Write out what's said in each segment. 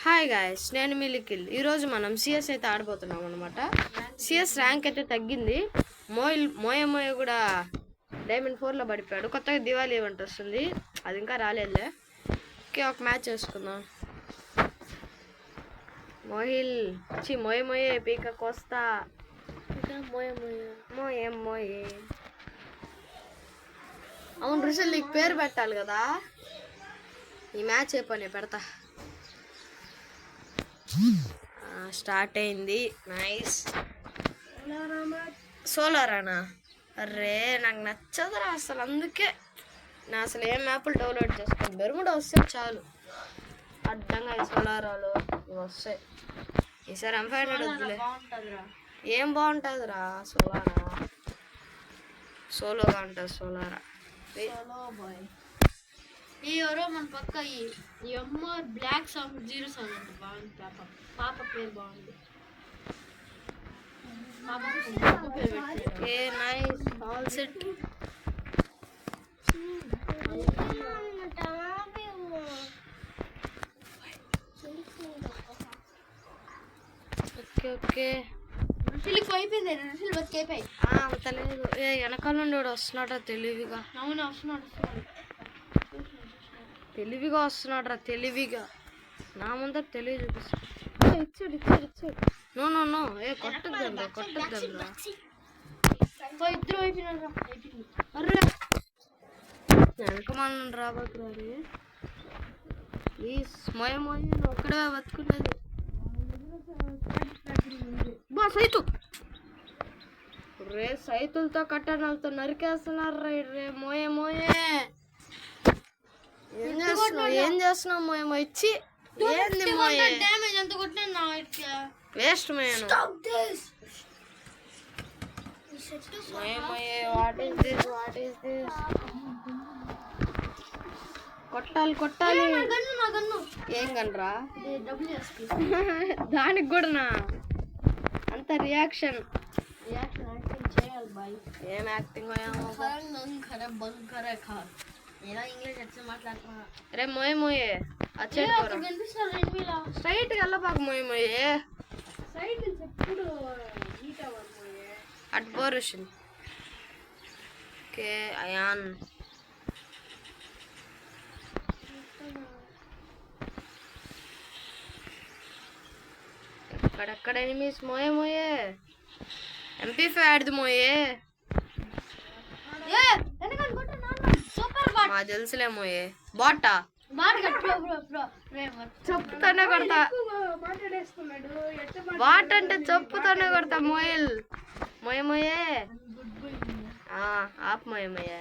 Hi guys, నేను మీ లిఖిల్. ఈరోజు మనం సిఎస్ అయితే ఆడబోతున్నాం అనమాట. సిఎస్ ర్యాంక్ అయితే తగ్గింది. మోయ కూడా డైమండ్ 4లో పడిపోయాడు. కొత్తగా దివాళీ ఈవెంట్ వస్తుంది, అది ఇంకా రాలేదులే. ఓకే, ఒక మ్యాచ్ వేసుకుందాం. మోయే పీక కోస్తా. మోయే అవును రిజల్ నీకు పేరు పెట్టాలి కదా. ఈ మ్యాచ్ ఏ పని పెడతా. స్టార్ట్ అయింది. నైస్. సోలారానా? అరే నాకు నచ్చదురా అసలు, అందుకే నేను అసలు ఏం మ్యాప్లు డౌన్లోడ్ చేసుకోండి. బెర్ముడా వస్తే చాలు. అడ్డంగా ఈ సోలారాలు ఇవి వస్తాయి. ఈసారి M500 వద్దులే. ఏం బాగుంటుందిరా సోలారా? సోలోగా ఉంటుంది సోలారా. ఎవరో మన పక్క ఈ అమ్మ బ్లాక్ సాంగ్ 0 సాంగ్ అంటే బాగుంది. పాప పేరు బాగుంది. Nice all set. ఓకే అయిపోయింది. రుషులు బతికైపోయి అంత లేదు. వెనకాల నుండి కూడా వస్తున్నాడు తెలివిగా. అవును వస్తున్నాడు. తెలివిగా వస్తున్నాడు రా, తెలివిగా. నా ముందర తెలివి చూపిస్తాడు. ఇచ్చాడు. నో కొట్టద్దండ్రా. ఇద్దరు అయిపోయినారు. అరే వెనక మనం రాబోతున్నారు. ఈ మోయ ఒక్కడే బతుకున్నది. బా సైతు రే, సైతులతో కట్టడాలతో నరికేస్తున్నారు రే. మోయే ఏం చేస్తున్నావు మోయమో? ఇచ్చి ఏంది మోయే? డ్యామేజ్ ఎంత కొట్టినా వేస్ట్ మోయను. మోయే వాట్ ఈస్ దిస్? కొట్టాలి. ఏం గన్రా? దానికి కూడానా అంత రియాక్షన్? చేయాలి బాయ్. ఏం యాక్టింగ్? రే మోయే స్ట్రైట్ వెళ్ళబాక మోయే అట్ బోరుషన్. ఓకే అయాన్ ఎక్కడెక్కడ ఎనిమీస్? మోయే MP5 ఆడదు మోయే. మా తెలుసులే మోయే. బాటా చెప్పుతోనే కొడతా. బాట్ అంటే చెప్పుతోనే కొడతా. మోయే ఆప్ మోయే.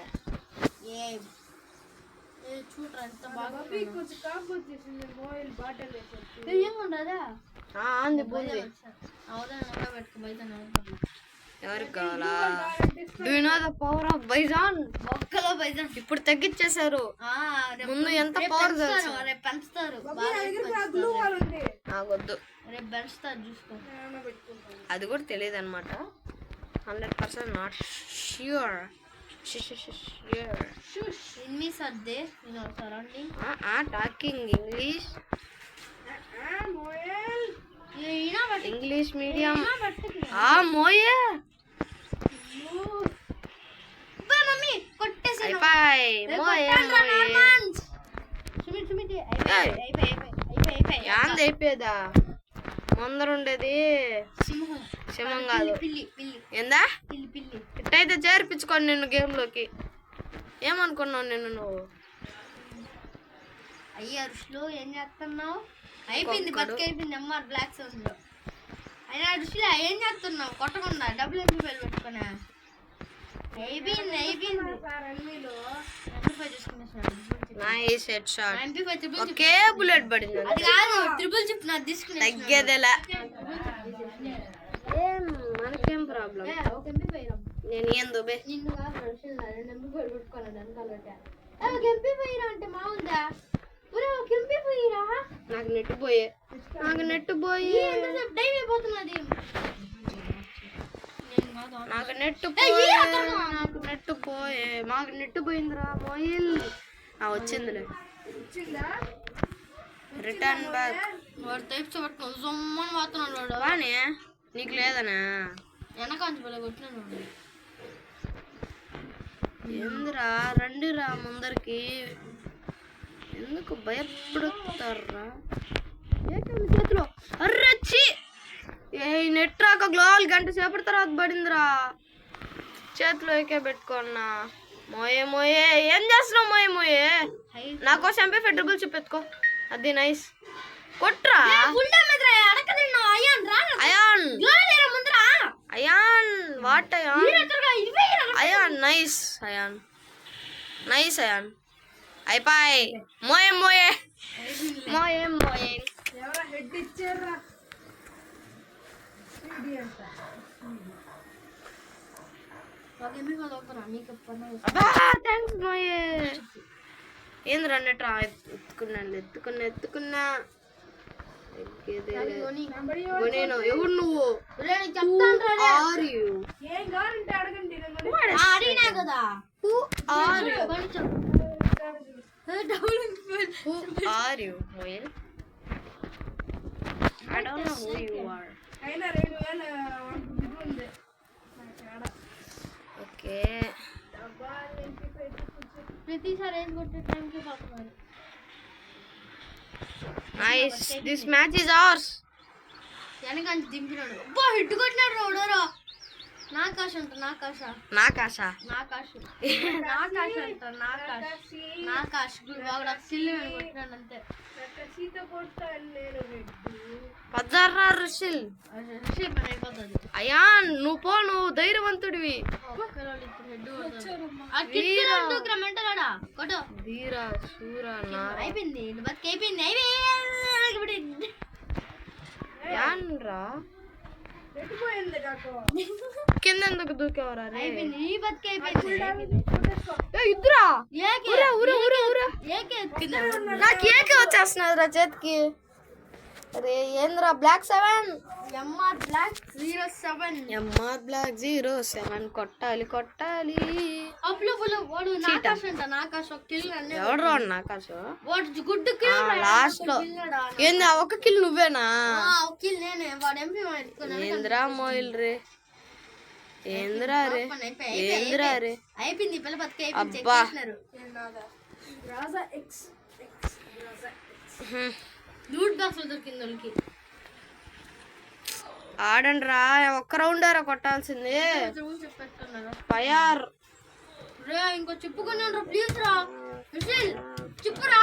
అంది పోయింది. ఎవరికి కావాలా? Do you know the power of బైజాన్? ఇప్పుడు తగ్గించేశారు. ముందు ఎంత పవర్ పెంచుతారు. నాకొద్దు, చూసుకో. అది కూడా తెలియదు అనమాట. 100% not sure. Talking English medium. మోయే యాంది అయిపోయేదా? ముందరుండేది సింహం కాదు. ఏందా? ఇట్టయితే చేర్పించుకోండి నిన్ను గేమ్ లోకి. ఏమనుకున్నావు నిన్ను నువ్వు? అయ్యా ఋషులు ఏం చేస్తున్నావు? అయిపోయింది, బతికైపోయింది. ఎంఆర్ బ్లాక్ సౌండ్ లో అయినా ఋషులు ఏం చేస్తున్నావు? కొట్టకుండా డబ్బులు ఎందుకు పెట్టుకున్నా? అయిపోయింది. ఒకే బుల్లెట్ పడింది. అది కాదు, ట్రిపుల్ చిప్ నాకు తీసుకుని తగ్గేదేలా. మనకేం ప్రాబ్లం? నేను ఏం దుబే నిన్ను కాదు అంటే మావుందా? నాకు నెట్ పోయే. నాకు నెట్ పోయిందిరా మోయిల్. వచ్చిందిలే. Return back. వాడు టైప్స్ పట్టుకొని జొమ్మని పోతున్నాడు వాడు. వానే నీకు లేదనా? వెనకాంచి పోలే కొట్టినాను వాడు. ఏందిరా రండిరా ముందరికి, ఎందుకు భయపడుతారా? ఏకండి చేతిలో అర్రచ్చి నెట్ రాక గ్లోవల్ గంట సేపటి తర్వాత పడిందిరా. చేతిలో ఏకే పెట్టుకున్నా. మోయే మోయే ఏం చేస్తున్నావు? మోయే మోయే నా కోసం ఎంపీ ఫెడ్రబుల్ చూపెత్తుకో. అది నైస్. కొట్రా I'm, I'm what I'm, I'm nice, I'm nice, అయాన్ అయిపోయి. మోయే మోయే మోయే మోయే థ్యాంక్స్ మోయే. ఏంద్రా నెట్ రా? ఎత్తుకున్నాను ఎత్తుకున్నా. ఎవరు నువ్వు? అడిగినా కదా. I don't know who you are. Okay. ప్రతిసారి ఏం కొట్టే టైంకి పోతున్నారు. Nice. This match is ours. వెనకంచి దింపినాడు. అబ్బా హిట్ కొట్టినాడు రోడోరో. నాకాశ అంట నాకాశ. నాకాశ. నాకాశ. నాకాశ అంట నాకాశ. నాకాశ వాడు సిల్లు అని కొట్టినాడు అంతే. పద్దర్రా రుషిల్. రుషిల్ పని అయిపోతుంది. అయాన్ నువ్వు పో, నువ్వు ధైర్యవంతుడివి. ధీరా శూరా అయిపోయింది బతికైపోయింది. యాన్రా కింద ఎందుకు దూకేవరా? ఇద్దరా నాకు ఏకే వచ్చేస్తున్నది రా చేతికి. అరే ఏంద్రా? Block 7 MR block 07. MR block 07 కొట్టాలి కొట్టాలి. ఎవడు రాడు నాకాశ? లాస్ట్ లో ఏంది ఆ ఒక్క కిల్ నువ్వేనా? ఏంద్రా మోయిల్ రే, ఏంద్రా రే, ఏంద్రా రే. అయిపోయింది పిల్ల బతికి. అబ్బా లూట్ బాక్స్ దొరికింది వాళ్ళకి. ఆడండి రా, ఒక్క రౌండరా కొట్టాల్సింది. ఫైర్ రే ఇంకో చెప్పుకున్నాను రా ప్లీజ్ రా. మిషిల్ చెప్పురా.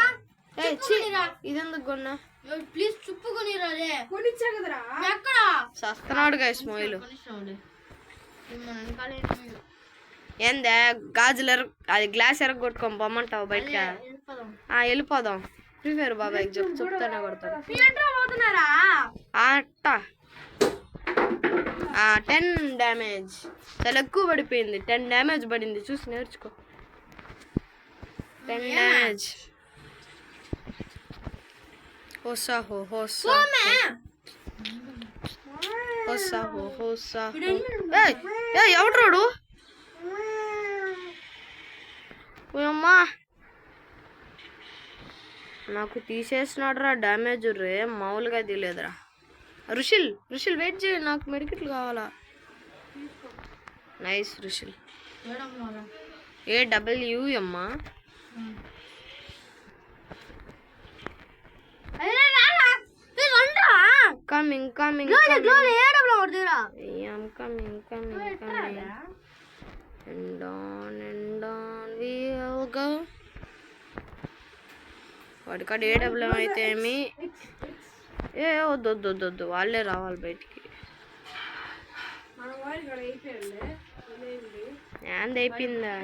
ఇదెందుకు కొన్నా? ప్లీజ్ చెప్పుకునిరా రే. కొనిచ్చా కదరా. ఎక్కడ సస్తున్నాడు గైస్ మోయిలు. ఏందే గాజులు అది గ్లాస్ ఎరగొట్టుకొని పొమ్మంటావు బయటకి? వెళ్ళిపోదాం. ఫ్రీ ఫైర్ బాబాయ్ చెప్తానే కొడతాడు. అట్ట 10 డ్యామేజ్ చాలా ఎక్కువ పడిపోయింది. 10 డ్యామేజ్ పడింది, చూసి నేర్చుకో. 10 డ్యామేజ్. హోసాహో హోసాహో హోసాహో హోసాహో. ఎవడు రాడు? అమ్మా నాకు తీసేసినాడు రా డ్యామేజ్ రే, మామూలుగా తీయలేదురా. రుషిల్ రుషిల్ వెయిట్ చేయి, నాకు మెడికెట్లు కావాలా. నైస్ రుషిల్. AW అమ్మా. Coming coming coming coming and on we will go. వాడికాడ AW అయితే ఏమి వద్దు వాళ్ళే రావాలి బయటికి. ఏంది అయిపోయిందా?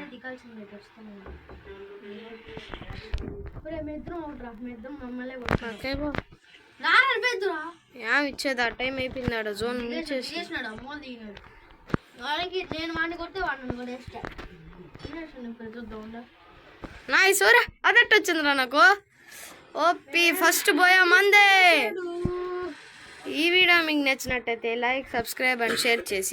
ఏం ఇచ్చేది? ఆ టైం అయిపోయింది. ఆడ జోన్ ముంచేసి నైస్. అదట్టు వచ్చిందిరా నాకు. ఓపి ఫస్ట్ పోయా మందే. ఈ వీడియో మీకు నచ్చినట్టయితే లైక్, సబ్స్క్రైబ్ అండ్ షేర్ చేసి